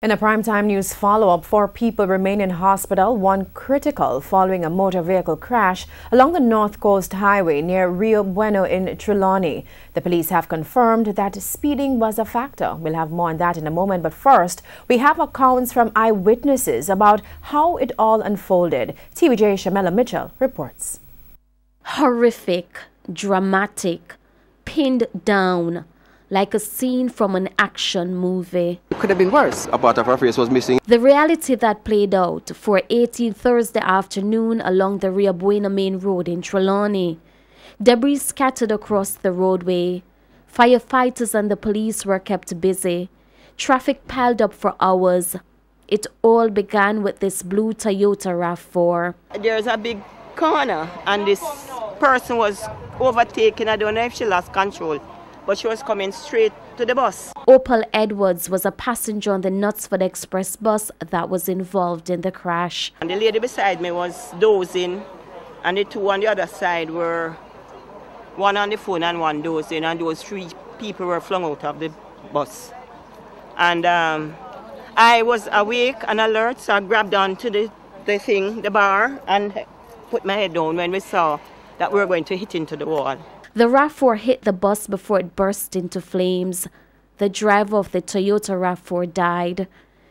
In a primetime news follow-up, 4 people remain in hospital, 1 critical, following a motor vehicle crash along the North Coast Highway near Rio Bueno in Trelawney. The police have confirmed that speeding was a factor. We'll have more on that in a moment, but first, we have accounts from eyewitnesses about how it all unfolded. TVJ Shamela Mitchell reports. Horrific, dramatic, pinned down, like a scene from an action movie. It could have been worse. A part of her face was missing. The reality that played out for 18 Thursday afternoon along the Rio Bueno main road in Trelawney. Debris scattered across the roadway. Firefighters and the police were kept busy. Traffic piled up for hours. It all began with this blue Toyota RAV4. There's a big corner and this person was overtaken. I don't know if she lost control, but she was coming straight to the bus. Opal Edwards was a passenger on the Knutsford Express bus that was involved in the crash. And the lady beside me was dozing, and the 2 on the other side were one on the phone and one dozing, and those 3 people were flung out of the bus. And I was awake and alert, so I grabbed onto the bar, and put my head down when we saw that we were going to hit into the wall. The RAV4 hit the bus before it burst into flames. The driver of the Toyota RAV4 died.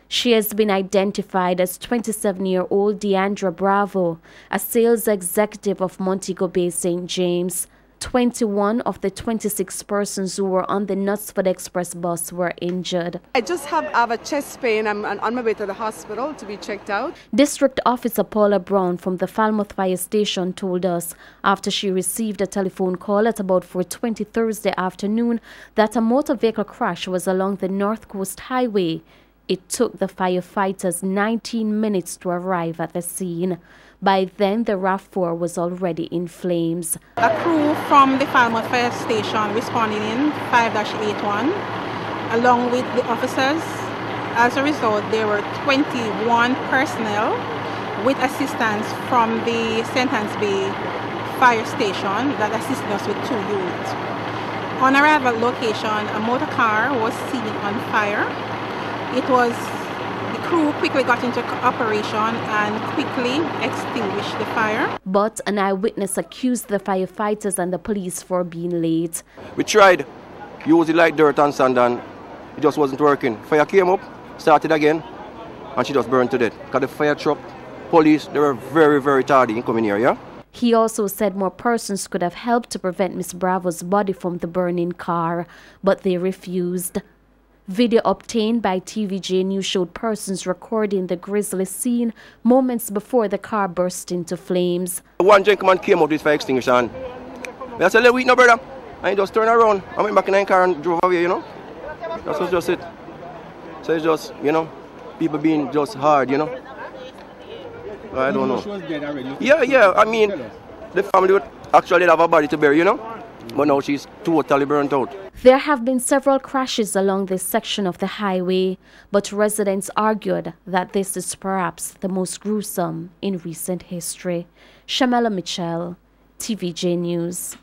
She has been identified as 27-year-old Deandra Bravo, a sales executive of Montego Bay, St. James. 21 of the 26 persons who were on the Knutsford Express bus were injured. I just have a chest pain. I'm on my way to the hospital to be checked out. District Officer Paula Brown from the Falmouth Fire Station told us after she received a telephone call at about 4:20 Thursday afternoon that a motor vehicle crash was along the North Coast Highway. It took the firefighters 19 minutes to arrive at the scene. By then, the RAV4 was already in flames. A crew from the Falmouth Fire Station responded in 5-81 along with the officers. As a result, there were 21 personnel with assistance from the St. Anne's Bay Fire Station that assisted us with 2 units. On arrival at location, a motor car was seen on fire. The crew quickly got into operation and quickly extinguished the fire. But an eyewitness accused the firefighters and the police for being late. We tried using like dirt and sand and it just wasn't working. Fire came up, started again, and she just burned to death. Because the fire truck, police, they were very, very tardy in coming here, yeah? He also said more persons could have helped to prevent Miss Bravo's body from the burning car, but they refused. Video obtained by TVJ News showed persons recording the grisly scene moments before the car burst into flames. One gentleman came out with his fire extinguisher and I said, "Let wait no brother." And he just turned around. I went back in the car and drove away, you know. That was just it. So it's just, you know, people being just hard, you know. I don't know. She was dead already. Yeah. I mean, the family would actually have a body to bury, you know. But now she's totally burnt out. There have been several crashes along this section of the highway, but residents argued that this is perhaps the most gruesome in recent history. Shamela Mitchell, TVJ News.